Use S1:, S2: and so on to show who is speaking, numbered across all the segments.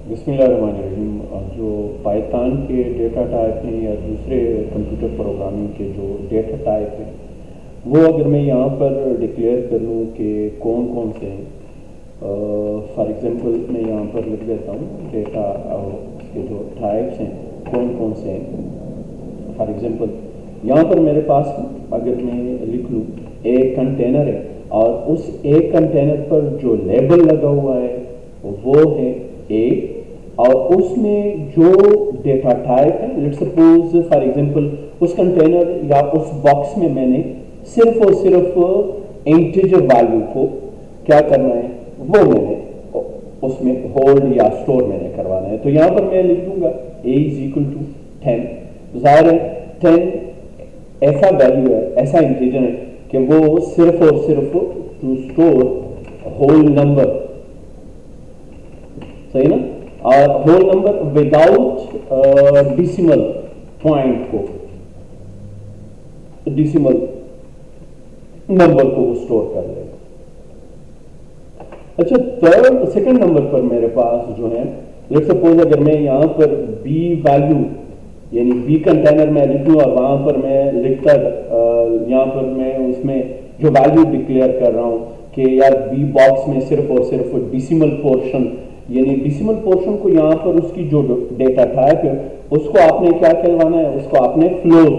S1: بسم اللہ الرحمن الرحیم. جو پائتھن کے ڈیٹا ٹائپ ہیں یا دوسرے کمپیوٹر پروگرامنگ کے جو ڈیٹا ٹائپ ہیں وہ اگر میں یہاں پر ڈکلیئر کر لوں کہ کون کون سے ہیں. فار ایگزامپل میں یہاں پر لکھ دیتا ہوں ڈیٹا اس کے جو ٹائپس ہیں کون کون سے ہیں. فار ایگزامپل یہاں پر میرے پاس اگر میں لکھ لوں ایک کنٹینر ہے اور اس ایک کنٹینر پر جو لیبل لگا ہوا ہے وہ ہے اے اور اس میں جو ڈیٹا ٹائپ ہے لیٹ سپوز فار ایگزامپل اس کنٹینر یا اس باکس میں میں نے صرف اور صرف انٹیجر ویلیو کو کیا کرنا ہے وہ میں نے اس میں ہولڈ یا اسٹور میں نے کروانا ہے. تو یہاں پر میں لکھ دوں گا a از اکول ٹو 10. ظاہر ہے 10 ایسا ویلیو ہے ایسا انٹیجر ہے کہ وہ صرف اور صرف ٹو اسٹور ہول نمبر, صحیح نا, اور whole number without decimal point کو, ڈیسیمل نمبر کو اسٹور کر لے گا. اچھا سیکنڈ نمبر پر میرے پاس جو ہے لیٹ سپوز اگر میں یہاں پر بی ویلیو یعنی بی کنٹینر میں لکھوں اور وہاں پر میں لکھتا یہاں پر میں اس میں جو ویلیو ڈکلیئر کر رہا ہوں کہ یار بی باکس میں صرف اور صرف ڈیسیمل پورشن یعنی ڈیسیمل پورشن کو یہاں پر اس کی جو ڈیٹا ٹائپ ہے اس کو آپ نے کیا کہلوانا ہے, اس کو آپ نے فلوٹ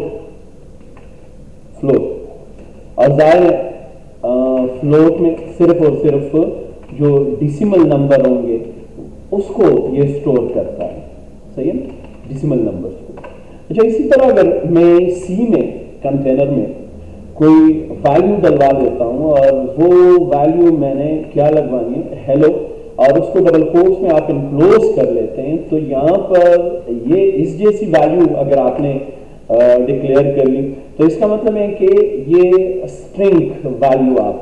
S1: اور ظاہر ہے فلوٹ میں صرف اور صرف جو ڈیسیمل نمبر ہوں گے اس کو یہ اسٹور کرتا ہے, صحیح ہے, ڈیسیمل نمبر کو. اچھا اسی طرح اگر میں سی میں کنٹینر میں کوئی ویلیو ڈلوا دیتا ہوں اور وہ ویلیو میں نے کیا لگوانی ہے ہیلو اور اس کو ڈبل کوٹس میں آپ انکلوز کر لیتے ہیں تو یہاں پر یہ اس جیسی ویلیو اگر آپ نے ڈکلیئر کر لی تو اس کا مطلب ہے کہ یہ اسٹرنگ ویلیو آپ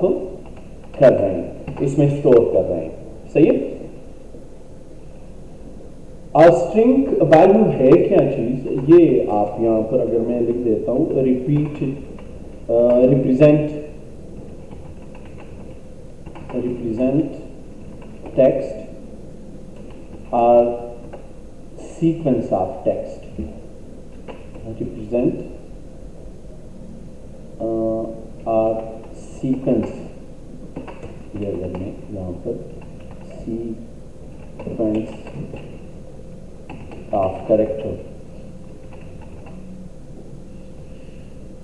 S1: کر رہے ہیں, اس میں اسٹور کر رہے ہیں, صحیح ہے. اور اسٹرنگ ویلیو ہے کیا چیز, یہ آپ یہاں پر اگر میں لکھ دیتا ہوں ریپیٹ ریپریزینٹ ٹیکسٹ اور سیکوینس آف ٹیکسٹ, ریپریزینٹ اور سیکوینس, یہ اگر میں یہاں پر سیکوینس آف کریکٹر,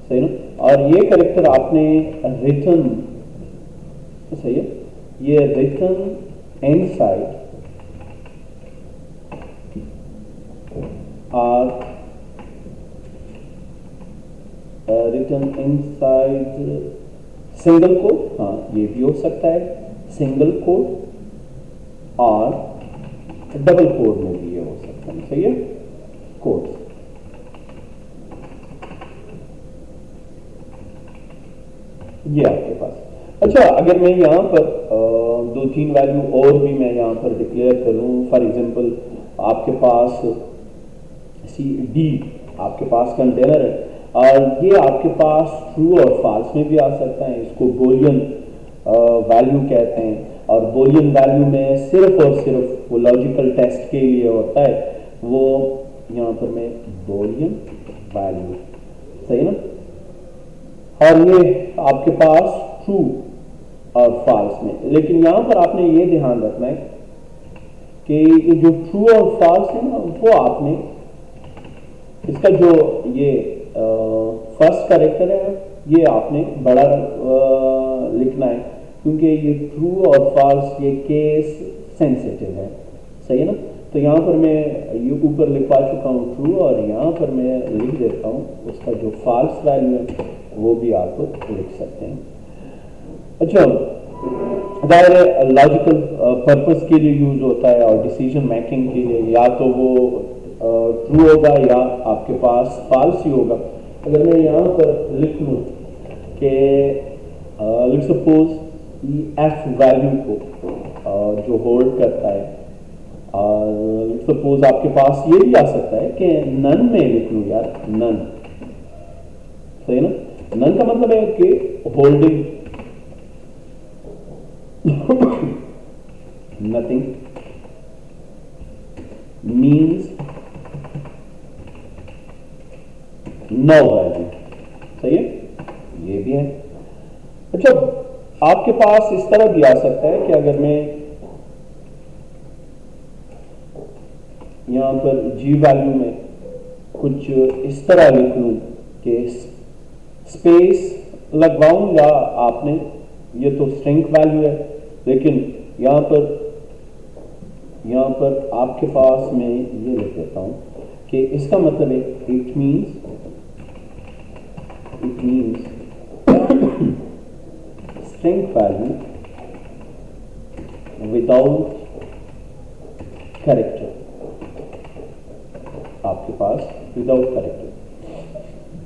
S1: صحیح نا, اور یہ کریکٹر آپ نے ریٹن, صحیح ہے, یہ ریٹن ان سائڈ اور written inside single quote, ہاں یہ بھی ہو سکتا ہے سنگل کوٹ اور ڈبل کوٹ میں بھی یہ ہو سکتا ہے, صحیح ہے, کوٹس. یہ آپ کے پاس. اچھا اگر میں یہاں پر دو تین ویلیو اور بھی میں یہاں پر ڈکلیئر کروں, فار ایگزامپل آپ کے پاس سی ڈی آپ کے پاس کنٹینر ہے اور یہ آپ کے پاس ٹرو اور فالس میں بھی آ سکتا ہے, اس کو بولین ویلیو کہتے ہیں اور بولین ویلیو میں صرف اور صرف وہ لاجیکل ٹیسٹ کے لیے ہوتا ہے, وہ یہاں پر میں بولین ویلیو, صحیح نا, اور یہ آپ کے پاس ٹرو اور فالس میں. لیکن یہاں پر آپ نے یہ دھیان رکھنا ہے کہ یہ جو ٹرو اور فالس ہے نا وہ آپ نے اس کا جو یہ فرسٹ کریکٹر ہے یہ آپ نے بڑا لکھنا ہے کیونکہ یہ ٹرو اور فالس یہ کیس سینسیٹیو ہے, صحیح ہے نا. تو یہاں پر میں یہ اوپر لکھوا چکا ہوں ٹرو اور یہاں پر میں لکھ دیتا ہوں اس کا جو فالس ویلیو ہے وہ بھی آپ لکھ سکتے ہیں. اچھا ظاہر لاجیکل پرپز کے لیے یوز ہوتا ہے اور ڈیسیجن میکنگ کے لیے یا تو وہ ٹرو ہوگا یا آپ کے پاس فالس ہی ہوگا. اگر میں یہاں پر لکھ لوں کہ لیٹس سپوز ایف ویلیو کو جو ہولڈ کرتا ہے اور لیٹس سپوز آپ کے پاس یہ بھی آ سکتا ہے کہ نن میں لکھ لوں یار نن, صحیح نا. نن کا مطلب ہے کہ holding nothing. means no value. صحیح ہے, یہ بھی ہے. اچھا آپ کے پاس اس طرح بھی آ سکتا ہے کہ اگر میں یہاں پر جی ویلیو میں کچھ اس طرح لکھ لوں کہ اسپیس لگواؤں, یا آپ نے یہ تو اسٹرنگ ویلیو ہے, لیکن یہاں پر آپ کے پاس میں یہ لکھ دیتا ہوں کہ اس کا مطلب ہے it means string value without character, آپ کے پاس وداؤٹ کریکٹر.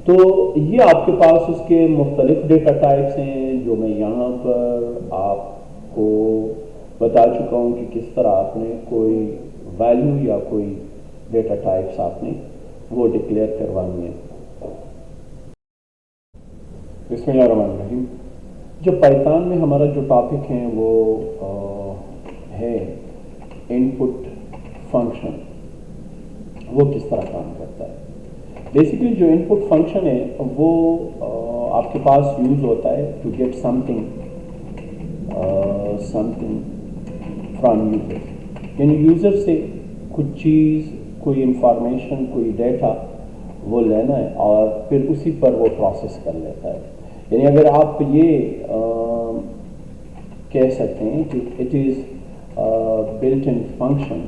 S1: تو یہ آپ کے پاس اس کے مختلف ڈیٹا ٹائپس ہیں جو میں یہاں پر آپ کو بتا چکا ہوں کہ کس طرح آپ نے کوئی ویلیو یا کوئی ڈیٹا ٹائپس آپ نے وہ ڈکلیئر کروانی ہے. بسم اللہ الرحمن الرحیم. جو پائتھون میں ہمارا جو ٹاپک ہے وہ ہے ان پٹ فنکشن, وہ کس طرح کام کرتا ہے. بیسیکلی جو ان پٹ فنکشن ہے وہ آپ کے پاس یوز ہوتا ہے to get something from user, یعنی یوزر سے کچھ چیز, کوئی انفارمیشن, کوئی ڈیٹا وہ لینا ہے اور پھر اسی پر وہ پروسیس کر لیتا ہے. یعنی اگر آپ یہ کہہ سکتے ہیں کہ it is built in function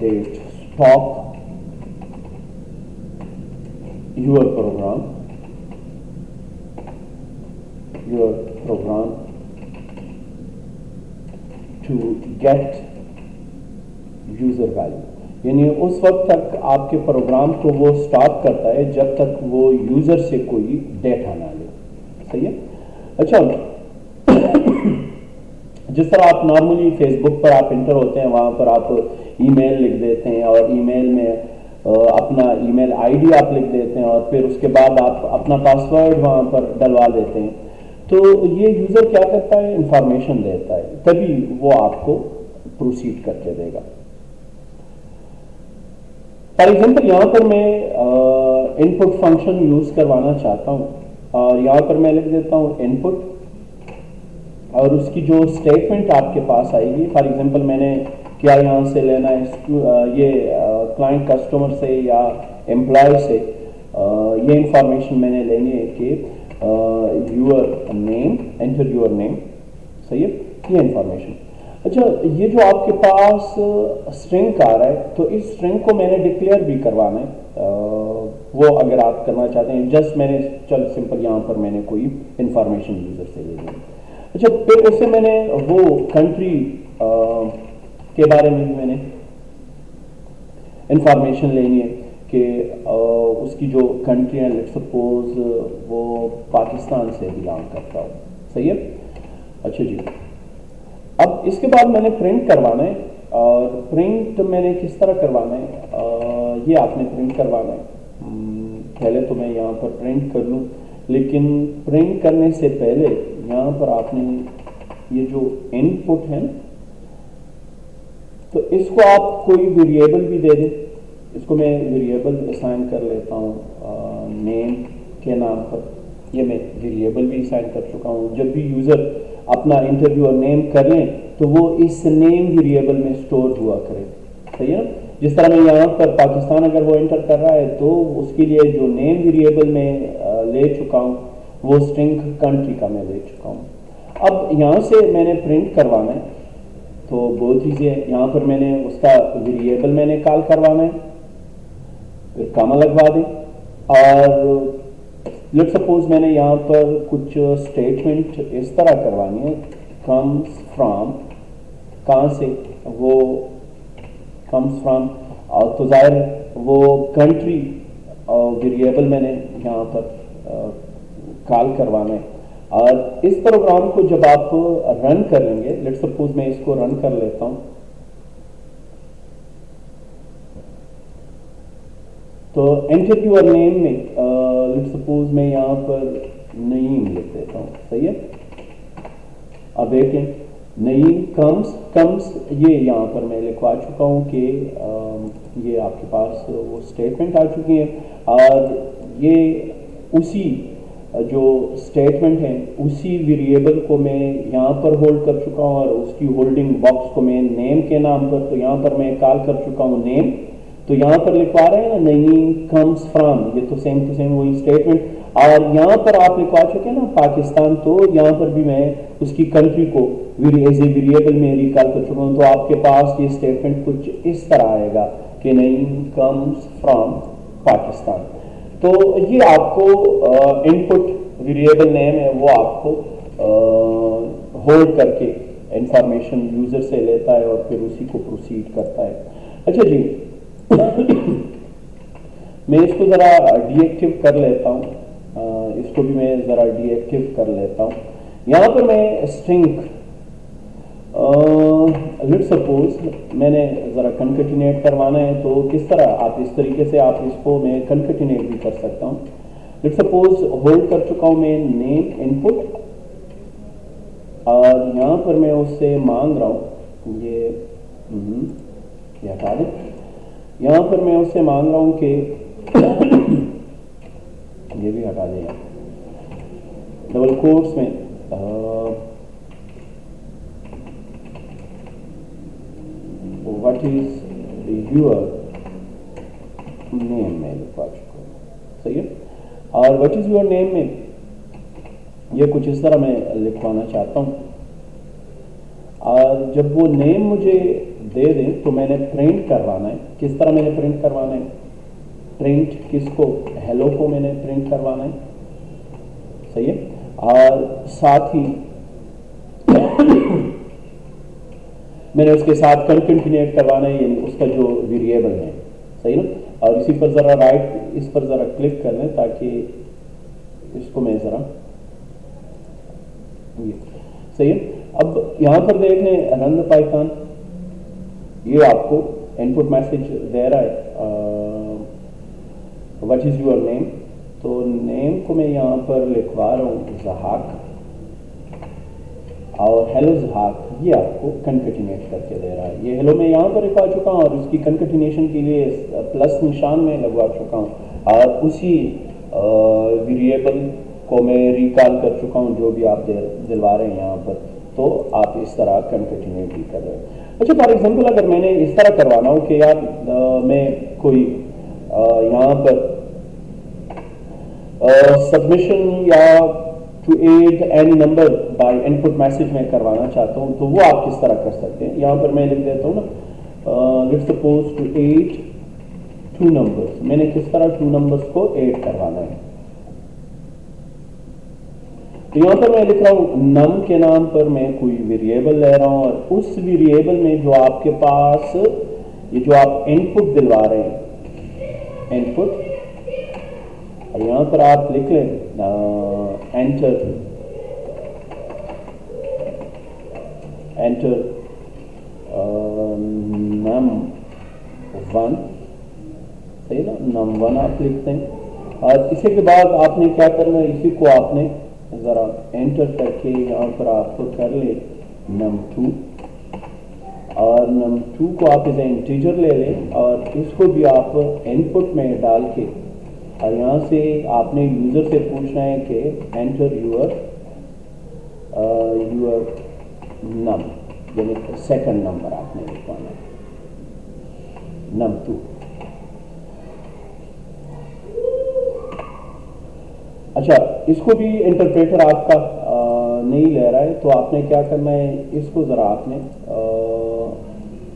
S1: that stop your program to get user value. یعنی اس وقت تک آپ کے پروگرام کو وہ سٹاپ کرتا ہے جب تک وہ یوزر سے کوئی ڈیٹا نہ لے. صحیح ہے. اچھا جس طرح آپ نارملی فیس بک پر آپ انٹر ہوتے ہیں, وہاں پر آپ ای میل لکھ دیتے ہیں اور ای میل میں اپنا ای میل آئی ڈی آپ لکھ دیتے ہیں اور پھر اس کے بعد آپ اپنا پاسورڈ وہاں پر ڈلوا دیتے ہیں. تو یہ یوزر کیا کرتا ہے, انفارمیشن دیتا ہے, تبھی وہ آپ کو پروسیڈ کر کے دے گا. فار ایگزامپل یہاں پر میں ان پٹ فنکشن یوز کروانا چاہتا ہوں اور یہاں پر میں لکھ دیتا ہوں ان پٹ, اور اس کی جو اسٹیٹمنٹ آپ کے پاس آئے گی, فار ایگزامپل میں نے کیا یہاں سے لینا ہے, یہ کلائنٹ کسٹمر سے یا امپلائی سے یہ انفارمیشن میں نے لینی ہے کہ your name, enter your name. صحیح ہے, یہ انفارمیشن. اچھا یہ جو آپ کے پاس اسٹرنگ آ رہا ہے, تو اس اسٹرنگ کو میں نے ڈکلیئر بھی کروانا ہے, وہ اگر آپ کرنا چاہتے ہیں. جسٹ میں نے چل سمپل یہاں پر میں نے کوئی انفارمیشن یوزر سے لے لی. اچھا پھر اس سے میں نے وہ کنٹری کے بارے میں بھی میں نے انفارمیشن لینی ہے کہ اس کی جو کنٹری ہے, لیٹ سپوز وہ پاکستان سے بلانگ کرتا ہو. صحیح ہے. اچھا جی, اب اس کے بعد میں نے پرنٹ کروانا ہے, اور پرنٹ میں نے کس طرح کروانا ہے, یہ آپ نے پرنٹ کروانا ہے. پہلے تو میں یہاں پر پرنٹ کر لوں, لیکن پرنٹ کرنے سے پہلے یہاں پر آپ نے یہ جو ان پٹ ہے نا, تو اس کو آپ کوئی ویریبل بھی دے دیں. اس کو میں ویریبل اسائن کر لیتا ہوں نیم کے نام پر. یہ میں ویریبل بھی اسائن کر چکا ہوں. جب بھی یوزر اپنا انٹرویو اور نیم کر لیں تو وہ اس نیم ویریبل میں اسٹور ہوا کرے. صحیح ہے. جس طرح میں یہاں پر پاکستان اگر وہ انٹر کر رہا ہے تو اس کے لیے جو نیم ویریبل میں لے چکا ہوں وہ اسٹرنگ کنٹری کا میں لے چکا ہوں. اب یہاں سے میں نے پرنٹ کروانا ہے, تو بہت ایزی ہے. یہاں پر میں نے اس کا ویریبل میں نے کال کروانا ہے, پھر کاما لگوا دیں, اور لیٹ سپوز میں نے یہاں پر کچھ اسٹیٹمنٹ اس طرح کروانی ہے, کمز فرام, کہاں سے, وہ کمز فرام, تو ظاہر وہ کنٹری ویریبل میں نے یہاں پر کال کروانا ہے. اور اس پروگرام کو جب آپ رن کریں گے, لیٹ سپوز میں اس کو رن کر لیتا ہوں, تو انٹر یور نیم میں لیٹ سپوز میں یہاں پر نعیم لکھ دیتا ہوں. صحیح ہے. اب دیکھیں نئی کمس یہ یہاں پر میں لکھوا چکا ہوں کہ یہ آپ کے پاس وہ اسٹیٹمنٹ آ چکی ہے، اور یہ اسی جو اسٹیٹمنٹ ہے اسی ویریبل کو میں یہاں پر ہولڈ کر چکا ہوں، اور اس کی ہولڈنگ باکس کو میں نیم کے نام پر، تو یہاں پر میں کال کر چکا ہوں نیم، تو یہاں پر لکھوا رہے ہیں نا نئی کمس فرام، یہ تو سیم ٹو سیم وہی اسٹیٹمنٹ، اور یہاں پر آپ لکھوا چکے ہیں نا پاکستان، تو یہاں پر بھی میں اس کی کنٹری کو ایز اے ویریبل میں ریکال کر چکا ہوں، تو آپ کے پاس یہ اسٹیٹمنٹ کچھ اس طرح آئے گا کہ نئی کمس فرام پاکستان۔ تو یہ آپ کو ان پٹ ویریبل نیم ہے وہ آپ کو ہولڈ کر کے انفارمیشن یوزر سے لیتا ہے اور پھر اسی کو پروسیڈ کرتا ہے۔ اچھا جی، میں اس کو ذرا ڈی ایکٹیو کر لیتا ہوں، اس کو بھی میں ذرا ڈی ایکٹیو کر لیتا ہوں۔ یہاں پر میں اسٹرنگ لیٹ سپوز میں نے ذرا کنکٹینیٹ کروانا ہے، تو کس طرح آپ اس طریقے سے آپ اس کو میں کنکٹینیٹ بھی کر سکتا ہوں۔ لیٹ سپوز ہولڈ کر چکا ہوں میں نیم ان پٹ، اور یہاں پر میں اس سے مانگ رہا ہوں یہ ہٹا دیں، یہاں پر میں اس سے مانگ رہا ہوں کہ یہ بھی ہٹا دیں ڈبل کوٹس میں واٹ از یور نیم میں لکھوا چکا ہوں، صحیح ہے، اور واٹ از یور نیم میں یہ کچھ اس طرح میں لکھوانا چاہتا ہوں، اور جب وہ نیم مجھے دے دیں تو میں نے پرنٹ کروانا ہے۔ کس طرح میں نے پرنٹ کروانا ہے؟ پرنٹ کس کو؟ ہیلو کو میں نے پرنٹ کروانا ہے، صحیح ہے، اور ساتھ ہی میں نے اس کے ساتھ کنکٹینیٹ کروانا ہے، یعنی اس کا جو ویریبل ہے، صحیح نا، اور اسی پر ذرا رائٹ اس پر ذرا کلک کر لیں تاکہ اس کو میں ذرا صحیح ہے۔ اب یہاں پر دیکھ لیں رن دا پائتھن، یہ آپ کو ان پٹ میسج دے رہا ہے واٹ از یور نیم، تو نیم کو میں یہاں پر لکھوا رہا ہوں زہاک، اور ہیلو زہاک یہ آپ کو کنکٹینیٹ کر کے دے رہا ہے۔ یہ ہیلو میں یہاں پر لکھوا چکا ہوں، اور اس کی کنکٹینیشن کے لیے پلس نشان میں لگوا چکا ہوں، اور اسی ویریبل کو میں ریکال کر چکا ہوں جو بھی آپ دلوا رہے ہیں یہاں پر، تو آپ اس طرح کنکٹینیٹ بھی کر رہے ہیں۔ اچھا فار ایگزامپل اگر میں نے اس طرح کروانا ہو کہ یار میں کوئی یہاں پر سبمیشن یا to add any number by input message میں کروانا چاہتا ہوں، تو وہ آپ کس طرح کر سکتے ہیں؟ یہاں پر میں لکھ دیتا ہوں نا let's suppose to add two numbers, میں نے کس طرح ٹو نمبرس کو ایڈ کروانا ہے، تو یہاں پر میں لکھ رہا ہوں نم کے نام پر میں کوئی ویریبل لے رہا ہوں، اور اس ویریبل میں جو آپ کے پاس یہ جو آپ ان پٹ دلوا رہے ہیں ان پٹ، اور یہاں پر آپ لکھ لیں انٹر نم ون، صحیح نا، نم ون آپ لکھتے ہیں، اور اسی کے بعد آپ نے کیا کرنا ہے، اسی کو آپ نے ذرا انٹر کر کے یہاں پر آپ کو کر لیں نم ٹو، اور نم ٹو کو آپ اسے انٹیجر لے لیں، اور اس کو بھی آپ ان پٹ میں ڈال کے، اور یہاں سے آپ نے یوزر سے پوچھنا ہے کہ انٹر یور نم، یعنی سیکنڈ نمبر آپ نے لکھوانا ہے نم ٹو۔ اچھا اس کو بھی انٹرپریٹر آپ کا نہیں لے رہا ہے، تو آپ نے کیا کرنا ہے، اس کو ذرا آپ نے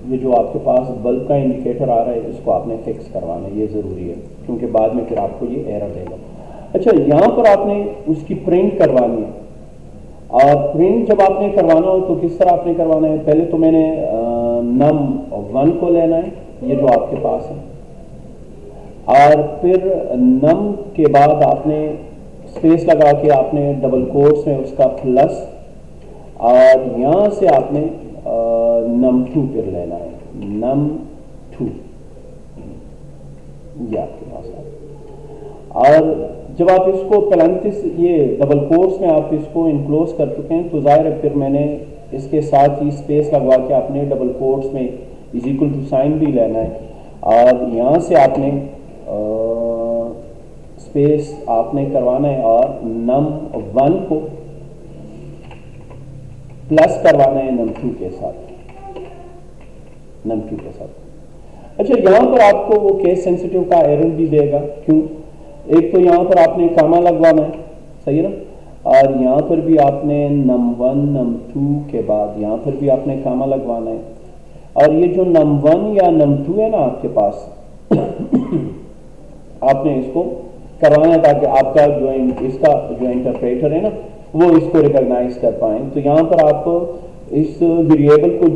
S1: یہ جو آپ کے پاس بلب کا انڈیکیٹر آ رہا ہے اس کو آپ نے فکس کروانا ہے، یہ ضروری ہے کیونکہ بعد میں پھر آپ کو یہ ایرر دے گا۔ اچھا یہاں پر آپ نے اس کی پرنٹ کروانی ہے، اور پرنٹ جب آپ نے کروانا ہو تو کس طرح آپ نے کروانا ہے؟ پہلے تو میں نے نم ون کو لینا ہے، یہ جو آپ کے پاس ہے، اور پھر نم کے بعد آپ نے اسپیس لگا کے آپ نے ڈبل کوٹس میں اس کا پلس، اور یہاں سے آپ نے نم ٹو پھر لینا ہے، نم ٹو، یہ آپ کے پاس ہے، اور جب آپ اس کو پلانتس یہ ڈبل کوٹس میں آپ اس کو انکلوز کر چکے ہیں تو ظاہر ہے پھر میں نے اس کے ساتھ ہی اسپیس لگوا کے آپ نے ڈبل کوٹس میں از اکول ٹو سائن بھی لینا ہے، اور یہاں سے آپ نے اسپیس آپ نے کروانا ہے اور num1 کو پلس کروانا ہے num2 کے ساتھ، num2 کے ساتھ۔ اچھا یہاں پر آپ کو وہ کیس سینسٹیو کا ایرر بھی دے گا، کیوں؟ ایک تو یہاں پر آپ نے کاما لگوانا ہے، صحیح ہے نا، اور یہاں پر بھی آپ نے num1 num2 کے بعد یہاں پر بھی آپ نے کاما لگوانا ہے، اور یہ جو num1 یا num2 ہے نا آپ کے پاس آپ نے اس کو کروانا ہے تاکہ آپ کا جو اس کا جو انٹرپریٹر ہے نا وہ اس کو ریکگنائز کر پائیں۔ تو یہاں پر آپ اس ویریبل کو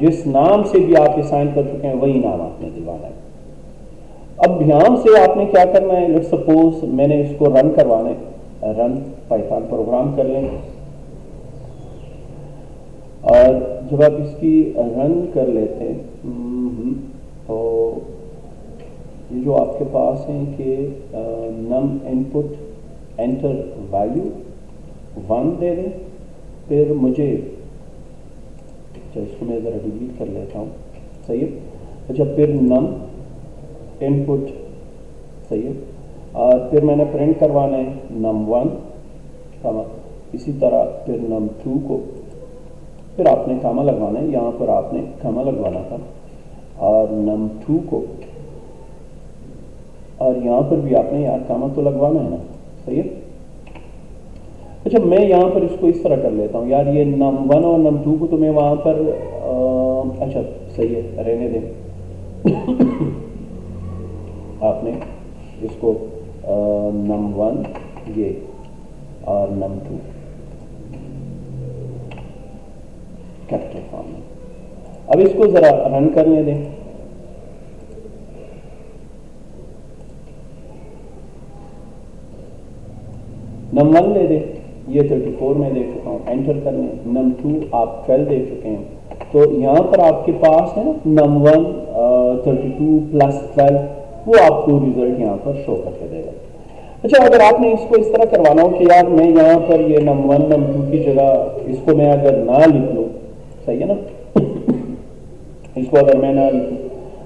S1: جس نام سے بھی آپ اسائن کر چکے ہیں وہی نام آپ نے دلوانا ہے۔ اب یہاں سے آپ نے کیا کرنا ہے، لیٹس سپوز میں نے اس کو رن کروانا ہے، رن پائتھن پروگرام کر لیں، اور جب آپ اس کی رن کر لیتے ہیں تو یہ جو آپ کے پاس ہیں کہ num input enter value 1 دے دیں، پھر مجھے اچھا اس کو میں ذرا ڈیلیٹ کر لیتا ہوں، صحیح ہے، اچھا پھر num input، صحیح ہے، اور پھر میں نے پرنٹ کروانا ہے num1 اسی طرح پھر num2 کو پھر آپ نے کاما لگوانا ہے، یہاں پر آپ نے کاما لگوانا تھا، اور num2 کو اور یہاں پر بھی آپ نے یار کاما تو لگوانا ہے نا، صحیح ہے۔ اچھا میں یہاں پر اس کو اس طرح کر لیتا ہوں، یار یہ num1 اور num2 کو تو میں وہاں پر اچھا صحیح ہے رہنے دیں آپ نے اس کو num1 یہ اور num2 کیپیٹل فارم میں، اب اس کو ذرا رن کرنے دیں۔ num1 لے دیں، یہ 34 میں دے چکا ہوں، انٹر کر لیں، num2 آپ 12 دے چکے ہیں، تو یہاں پر آپ کے پاس ہے نا num1 32 پلس 12 وہ آپ کو ریزلٹ یہاں پر شو کر کے دے گا۔ اچھا اگر آپ نے اس کو اس طرح کروانا ہو کہ یار میں یہاں پر یہ num1 num2 کی جگہ اس کو میں اگر نہ لکھ لوں، صحیح ہے نا، اس کو اگر میں نہ لکھوں،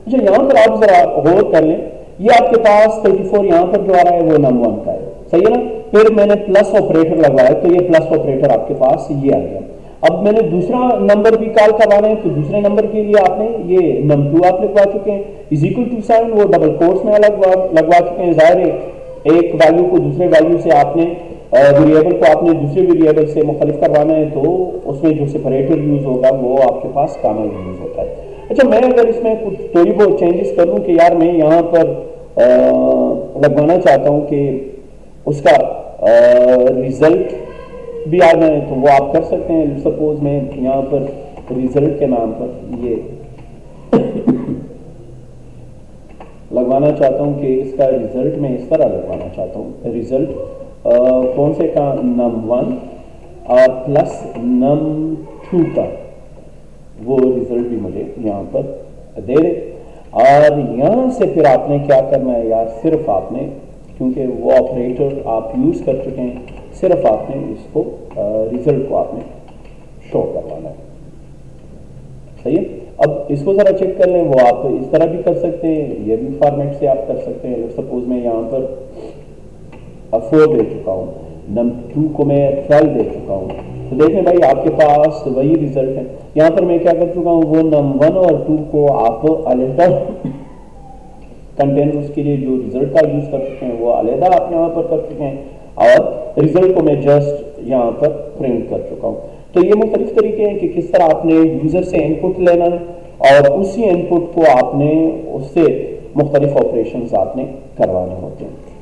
S1: اچھا یہاں پر آپ ذرا غور کر لیں، یہ آپ کے پاس 34 یہاں پر جو آ رہا ہے وہ num1 کا ہے، صحیح ہے نا، پھر میں نے پلس آپریٹر لگوایا تو یہ پلس آپریٹر آپ کے پاس یہ آ گیا۔ اب میں نے دوسرا نمبر بھی کال کروانا ہے تو دوسرے نمبر کے لیے آپ نے یہ num2 آپ لگوا چکے ہیں، از اکول ٹو سائن وہ ڈبل کوٹس میں لگوا چکے ہیں، ظاہر ہے ایک ویلیو کو دوسرے ویلیو سے آپ نے ویریبل کو آپ نے دوسرے ویریبل سے مختلف کروانا ہے تو اس میں جو سپریٹر یوز ہوگا وہ آپ کے پاس کامل یوز ہوتا ہے۔ اچھا میں اگر اس میں کچھ تھوڑی بہت چینجز کر لوں کہ یار میں یہاں پر لگوانا چاہتا ہوں کہ اس کا ریزلٹ بھی آ جائیں تو وہ آپ کر سکتے ہیں، سپوز میں یہاں پر ریزلٹ کے نام پر یہ لگوانا چاہتا ہوں کہ اس کا ریزلٹ میں اس طرح لگوانا چاہتا ہوں، ریزلٹ کون سے کا num1 اور پلس num2 کا وہ ریزلٹ بھی مجھے یہاں پر دے دے، اور یہاں سے پھر آپ نے کیا کرنا ہے یار، صرف آپ نے کیونکہ وہ آپریٹر آپ یوز کر چکے ہیں، صرف آپ نے اس کو ریزلٹ کو آپ نے شو کروانا ہے، صحیح ہے۔ اب اس کو ذرا چیک کر لیں، وہ آپ اس طرح بھی کر سکتے ہیں، یہ بھی فارمیٹ سے آپ کر سکتے ہیں، سپوز میں یہاں پر 4 دے چکا ہوں، num2 کو میں 12 دے چکا ہوں، تو دیکھیں بھائی آپ کے پاس وہی ریزلٹ ہے۔ یہاں پر میں کیا کر چکا ہوں، وہ num1 اور 2 کو آپ علیحدہ کنٹینرز کے لیے جو ریزلٹ کا یوز کر چکے ہیں وہ علیحدہ آپ یہاں پر کر چکے ہیں، اور ریزلٹ کو میں جسٹ یہاں پر پرنٹ کر چکا ہوں۔ تو یہ مختلف طریقے ہیں کہ کس طرح آپ نے یوزر سے ان پٹ لینا ہے اور اسی ان پٹ کو آپ نے اس سے مختلف آپریشنز آپ نے کروانے ہوتے ہیں۔